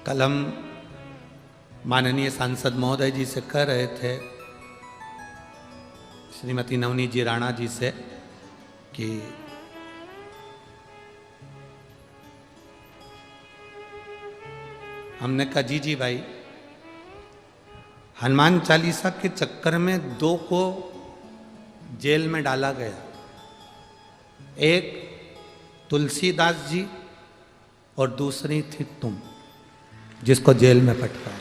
कल हम माननीय सांसद महोदय जी से कह रहे थे, श्रीमती नवनीत जी राणा जी से, कि हमने कहा जी भाई, हनुमान चालीसा के चक्कर में 2 को जेल में डाला गया। एक तुलसीदास जी और दूसरी थी तुम, जिसको जेल में पटका।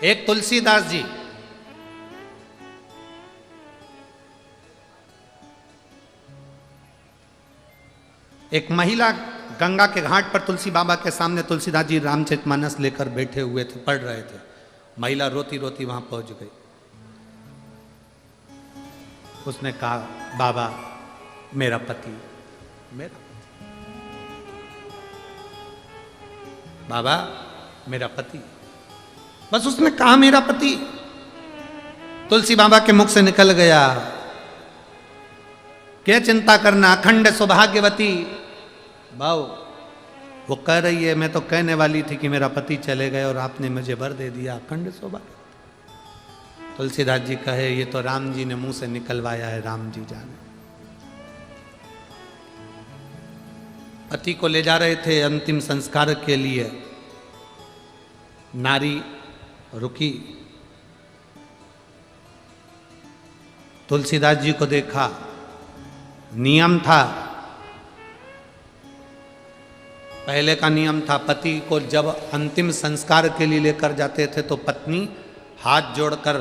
एक तुलसीदास जी, एक महिला गंगा के घाट पर तुलसी बाबा के सामने तुलसीदास जी रामचरितमानस लेकर बैठे हुए थे, पढ़ रहे थे। महिला रोती रोती वहां पहुंच गई। उसने कहा, बाबा मेरा पति, बाबा मेरा पति। बस उसने कहा मेरा पति। तुलसी बाबा के मुख से निकल गया, क्या चिंता करना, अखंड सौभाग्यवती। भाव वो कह रही है, मैं तो कहने वाली थी कि मेरा पति चले गए और आपने मुझे वर दे दिया, अखंड सौभाग्य। तुलसीदास जी कहे, ये तो राम जी ने मुंह से निकलवाया है, राम जी जाने। पति को ले जा रहे थे अंतिम संस्कार के लिए, नारी रुकी। तुलसीदास जी को देखा, नियम था, पहले का नियम था, पति को जब अंतिम संस्कार के लिए लेकर जाते थे तो पत्नी हाथ जोड़कर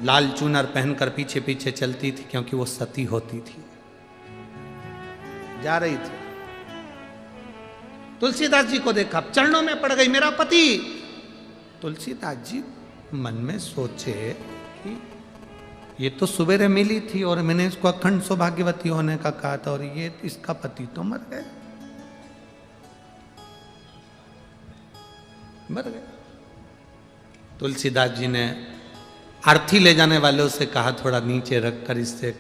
लाल चूनर पहनकर पीछे पीछे चलती थी, क्योंकि वो सती होती थी, जा रही थी। तुलसीदास जी को देखा, चरणों में पड़ गई, मेरा पति। तुलसीदास जी मन में सोचे कि ये तो सवेरे मिली थी और मैंने इसको अखंड सौभाग्यवती होने का कहा था, और ये इसका पति तो मर गए। तुलसीदास जी ने आरती ले जाने वालों से कहा, थोड़ा नीचे रखकर इससे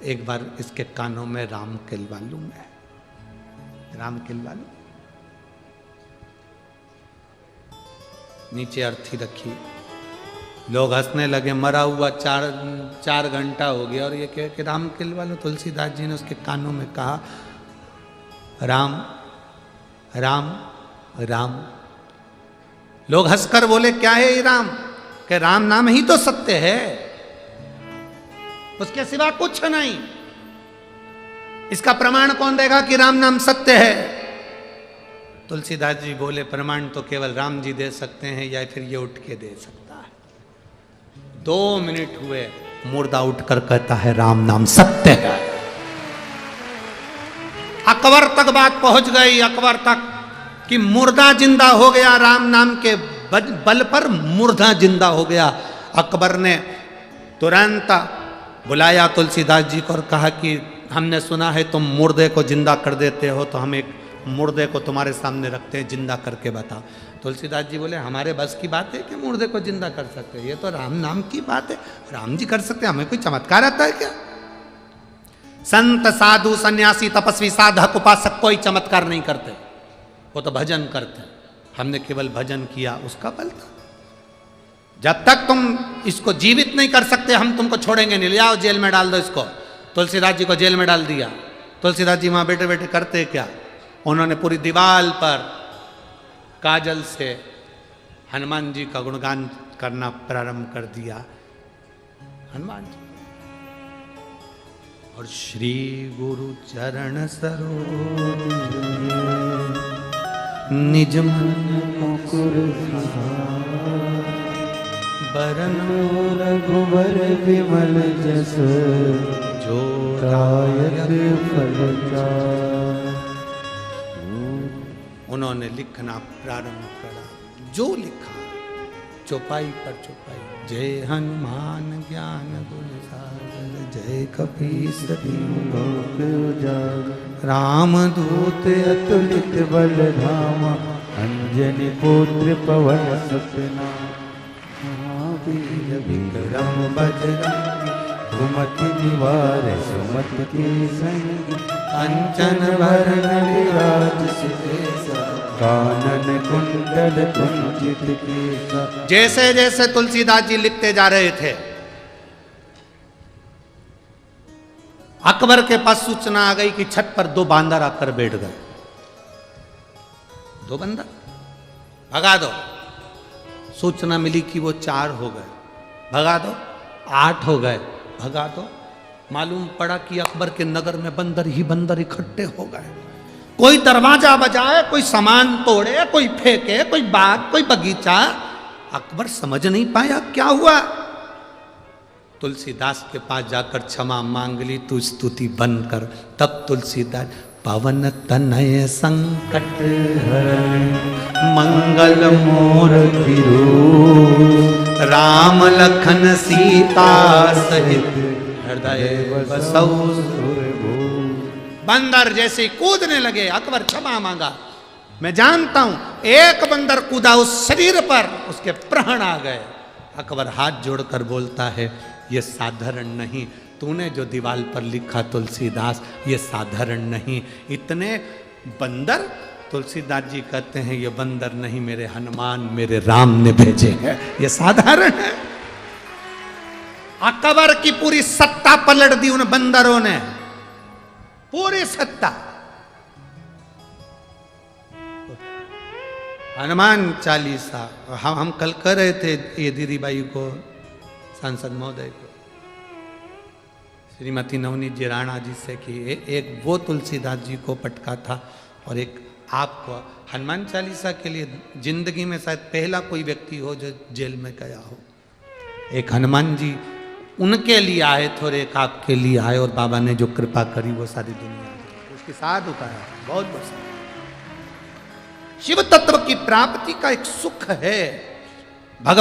एक बार इसके कानों में राम किलवा लूं, मैं राम किलवा लूं। नीचे अर्थी रखी, लोग हंसने लगे, मरा हुआ 4 घंटा हो गया और ये कहे कि राम किलवा लो। तुलसीदास जी ने उसके कानों में कहा, राम राम राम। लोग हंसकर बोले, क्या है ये राम? कि राम नाम ही तो सत्य है, उसके सिवा कुछ नहीं। इसका प्रमाण कौन देगा कि राम नाम सत्य है? तुलसीदास जी बोले, प्रमाण तो केवल राम जी दे सकते हैं, या फिर ये उठ के दे सकता है। 2 मिनट हुए, मुर्दा उठकर कहता है, राम नाम सत्य है। अकबर तक बात पहुंच गई, अकबर तक, कि मुर्दा जिंदा हो गया, राम नाम के बल पर मुर्दा जिंदा हो गया। अकबर ने तुरंत बुलाया तुलसीदास जी को और कहा कि हमने सुना है तुम मुर्दे को जिंदा कर देते हो, तो हम एक मुर्दे को तुम्हारे सामने रखते हैं, जिंदा करके बताओ। तुलसीदास जी बोले, हमारे बस की बात है कि मुर्दे को जिंदा कर सकते हैं, ये तो राम नाम की बात है, राम जी कर सकते हैं, हमें कोई चमत्कार आता है क्या? संत साधु सन्यासी तपस्वी साधक उपासक कोई चमत्कार नहीं करते, वो तो भजन करते हैं। हमने केवल भजन किया, उसका बल था। जब तक तुम इसको जीवित नहीं कर सकते, हम तुमको छोड़ेंगे नहीं, ले आओ जेल में डाल दो इसको। तुलसीदास जी को जेल में डाल दिया। तुलसीदास जी वहां बैठे बैठे करते क्या, उन्होंने पूरी दीवार पर काजल से हनुमान जी का गुणगान करना प्रारंभ कर दिया। हनुमान जी और श्री गुरु चरण सरोज निज मन मुकुर बरनो रघुबर विमल जस जो दायक फल चार। उन्होंने लिखना प्रारंभ करा, जो लिखा चौपाई पर चौपाई। जय हनुमान ज्ञान गुण सागर, जय कपीस तिहुँ लोक उजागर। रामदूत अतुलित बल धामा, अंजनी पुत्र पवन सुत नामा। महावीर विक्रम बजरंगी, कुमति निवार सुमत के संग कंचन भरण विराज सुकेसा कानन कुंडल कुंचित केसा। जैसे जैसे तुलसीदास जी लिखते जा रहे थे, अकबर के पास सूचना आ गई कि छत पर 2 बांदर आकर बैठ गए। 2 बंदर भगा दो। सूचना मिली कि वो 4 हो गए, भगा दो। 8 हो गए, भगा दो। मालूम पड़ा कि अकबर के नगर में बंदर ही बंदर इकट्ठे हो गए। कोई दरवाजा बजाए, कोई सामान तोड़े, कोई फेंके, कोई बाग, कोई बगीचा। अकबर समझ नहीं पाया क्या हुआ। तुलसीदास के पास जाकर क्षमा मांग ली, तू स्तुति बंद कर। तब तुलसीदास पवन तनय संकट हरण मंगल मूर्ति रूप राम लखन सीता सहित हृदय बसौ। बंदर जैसे कूदने लगे, अकबर क्षमा मांगा। मैं जानता हूं एक बंदर कूदा उस शरीर पर, उसके प्राण आ गए। अकबर हाथ जोड़कर बोलता है, ये साधारण नहीं, तूने जो दीवार पर लिखा तुलसीदास, ये साधारण नहीं। इतने बंदर, तुलसीदास जी कहते हैं ये बंदर नहीं, मेरे हनुमान मेरे राम ने भेजे हैं, ये साधारण है। अकबर की पूरी सत्ता पलट दी उन बंदरों ने, पूरी सत्ता। हनुमान चालीसा हम कल कर रहे थे ये दीदी बाई को, सांसद महोदय को, श्रीमती नवनीत जी राणा जी से कि एक वो तुलसीदास जी को पटका था और एक आपको। हनुमान चालीसा के लिए जिंदगी में शायद पहला कोई व्यक्ति हो जो जेल में गया हो। एक हनुमान जी उनके लिए आए थे और एक आपके लिए आए, और बाबा ने जो कृपा करी वो सारी दुनिया उसके साथ उतारा। बहुत बहुत शिव तत्व की प्राप्ति का एक सुख है।